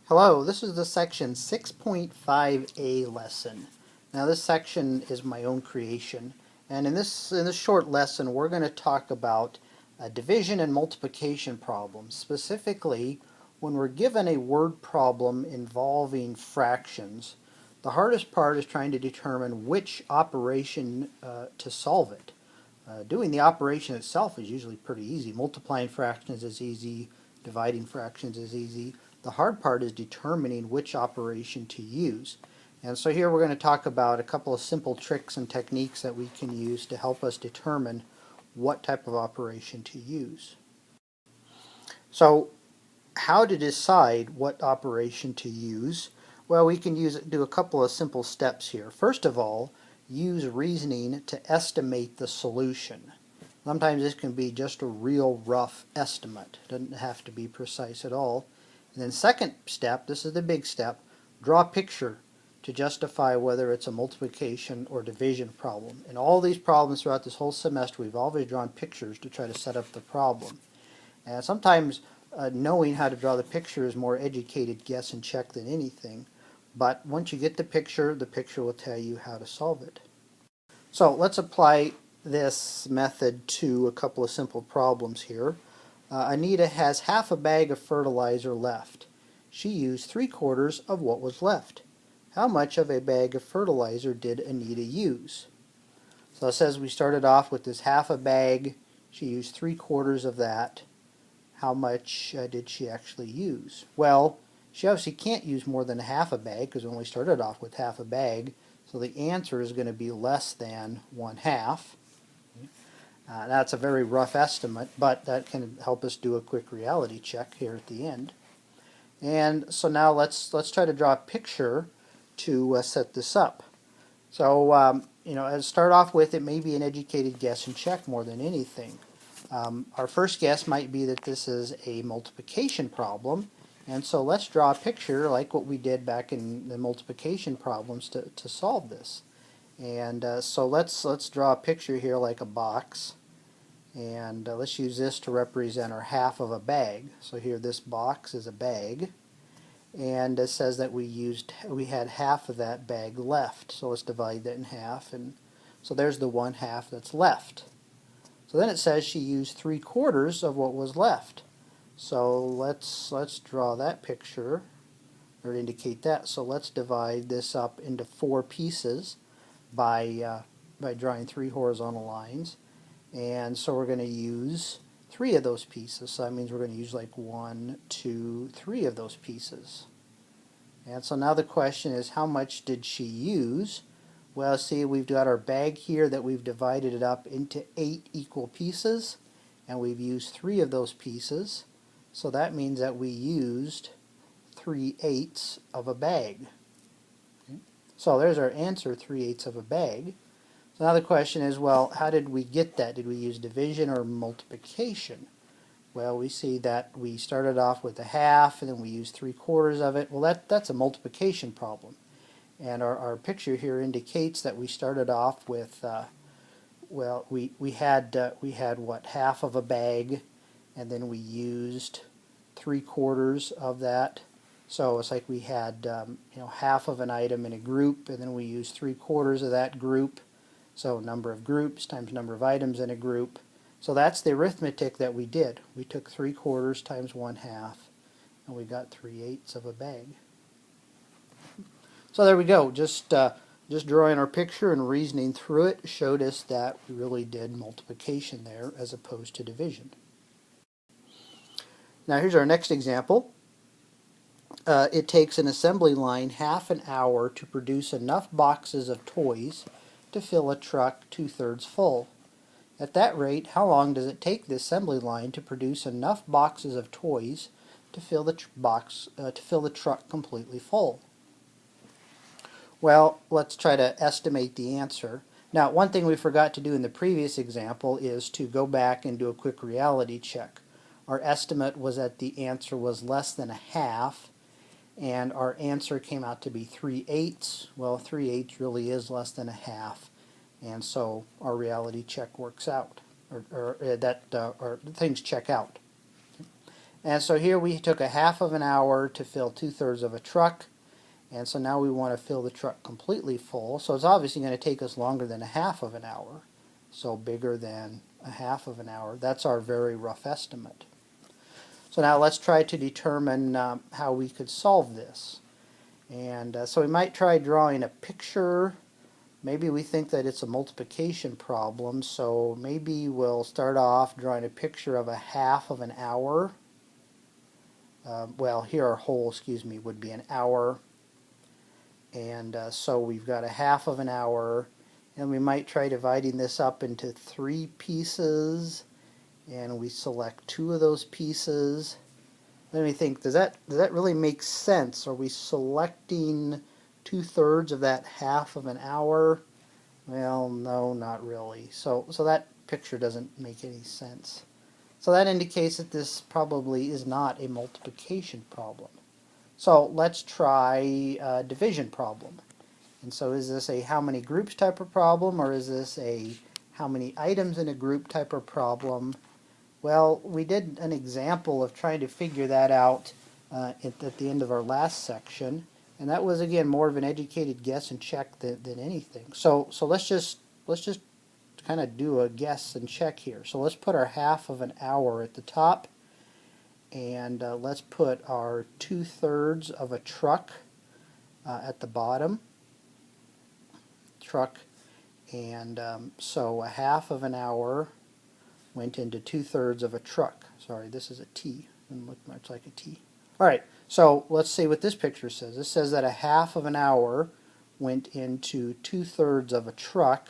Hello, this is the section 6.5a lesson. Now this section is my own creation, and in this short lesson we're going to talk about division and multiplication problems. Specifically, when we're given a word problem involving fractions, the hardest part is trying to determine which operation to solve it. Doing the operation itself is usually pretty easy. Multiplying fractions is easy, dividing fractions is easy. The hard part is determining which operation to use. And so here we're going to talk about a couple of simple tricks and techniques that we can use to help us determine what type of operation to use. So how to decide what operation to use? Well, we can do a couple of simple steps here. First of all, use reasoning to estimate the solution. Sometimes this can be just a real rough estimate. It doesn't have to be precise at all. And then second step, this is the big step, draw a picture to justify whether it's a multiplication or division problem. In all these problems throughout this whole semester, we've always drawn pictures to try to set up the problem. And sometimes knowing how to draw the picture is more educated guess and check than anything. But once you get the picture will tell you how to solve it. So let's apply this method to a couple of simple problems here. Anita has half a bag of fertilizer left. She used 3/4 of what was left. How much of a bag of fertilizer did Anita use? So it says we started off with this half a bag. She used 3/4 of that. How much did she actually use? Well, she obviously can't use more than half a bag because we only started off with half a bag. So the answer is going to be less than 1/2. That's a very rough estimate, but that can help us do a quick reality check here at the end. And so now let's try to draw a picture to set this up. So as start off with, it may be an educated guess and check more than anything. Our first guess might be that this is a multiplication problem, and so let's draw a picture like what we did back in the multiplication problems to solve this. And so let's draw a picture here like a box, and let's use this to represent our half of a bag. So here this box is a bag, and it says that we had half of that bag left. So let's divide that in half, and so there's the 1/2 that's left. So then it says she used 3/4 of what was left. So let's draw that picture or indicate that. So let's divide this up into 4 pieces by drawing 3 horizontal lines. And so we're going to use 3 of those pieces. So that means we're going to use like 1, 2, 3 of those pieces. And so now the question is, how much did she use? Well, see, we've got our bag here that we've divided it up into 8 equal pieces, and we've used 3 of those pieces. So that means that we used 3/8 of a bag. Okay. So there's our answer, 3/8 of a bag. So now the question is, well, how did we get that? Did we use division or multiplication? Well, we see that we started off with a half, and then we used 3/4 of it. Well, that's a multiplication problem. And our picture here indicates that we started off with, well, we had what, half of a bag, and then we used 3/4 of that. So it's like we had half of an item in a group, and then we used 3/4 of that group. So number of groups times number of items in a group. So that's the arithmetic that we did. We took 3/4 times 1/2, and we got 3/8 of a bag. So there we go. Just drawing our picture and reasoning through it showed us that we really did multiplication there as opposed to division. Now here's our next example. It takes an assembly line half an hour to produce enough boxes of toys to fill a truck 2/3 full. At that rate, how long does it take the assembly line to produce enough boxes of toys to fill the truck completely full? Well, let's try to estimate the answer. Now, one thing we forgot to do in the previous example is to go back and do a quick reality check. Our estimate was that the answer was less than 1/2, and our answer came out to be 3/8. Well, 3/8 really is less than 1/2, and so our reality check works out, or things check out. And so here we took a half of an hour to fill 2/3 of a truck. And so now we want to fill the truck completely full. So it's obviously going to take us longer than a half of an hour. So bigger than a half of an hour. That's our very rough estimate. So now let's try to determine how we could solve this. And so we might try drawing a picture. Maybe we think that it's a multiplication problem. So maybe we'll start off drawing a picture of a half of an hour. Well, here our whole, would be an hour. And so we've got a half of an hour, and we might try dividing this up into 3 pieces, and we select 2 of those pieces. Let me think, does that really make sense? Are we selecting 2/3 of that half of an hour? Well, no, not really. So that picture doesn't make any sense. So that indicates that this probably is not a multiplication problem. So let's try a division problem. And so is this a how many groups type of problem, or is this a how many items in a group type of problem? Well, we did an example of trying to figure that out at the end of our last section, and that was again more of an educated guess and check than anything. So let's just kind of do a guess and check here. So let's put our half of an hour at the top. And let's put our 2/3 of a truck at the bottom. Truck. And so a half of an hour went into 2/3 of a truck. Sorry, this is a T. Doesn't look much like a T. Alright, so let's see what this picture says. This says that a half of an hour went into 2/3 of a truck.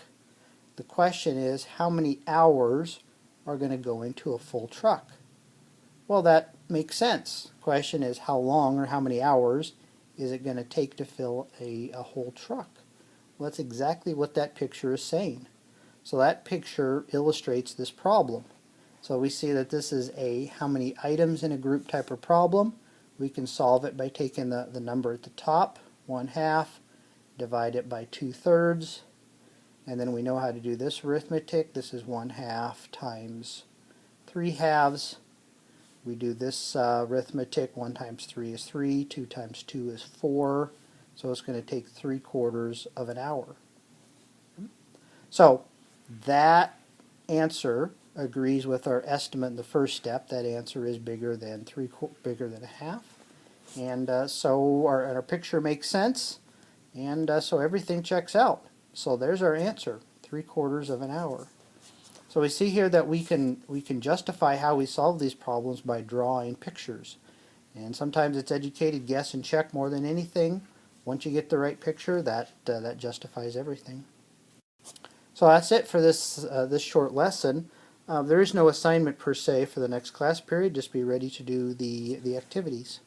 The question is, how many hours are going to go into a full truck? Well, that makes sense. The question is, how long or how many hours is it going to take to fill a whole truck? Well, that's exactly what that picture is saying. So that picture illustrates this problem. So we see that this is a how many items in a group type of problem. We can solve it by taking the number at the top, 1/2, divide it by 2/3, and then we know how to do this arithmetic. This is 1/2 times 3/2. We do this arithmetic. 1 times 3 is 3, 2 times 2 is 4, so it's going to take 3/4 of an hour. So that answer agrees with our estimate in the first step. That answer is bigger than a half, and so our picture makes sense, and so everything checks out. So there's our answer, 3/4 of an hour. So we see here that we can justify how we solve these problems by drawing pictures. And sometimes it's educated guess and check more than anything. Once you get the right picture, that justifies everything. So that's it for this short lesson. There is no assignment per se for the next class period. Just be ready to do the activities.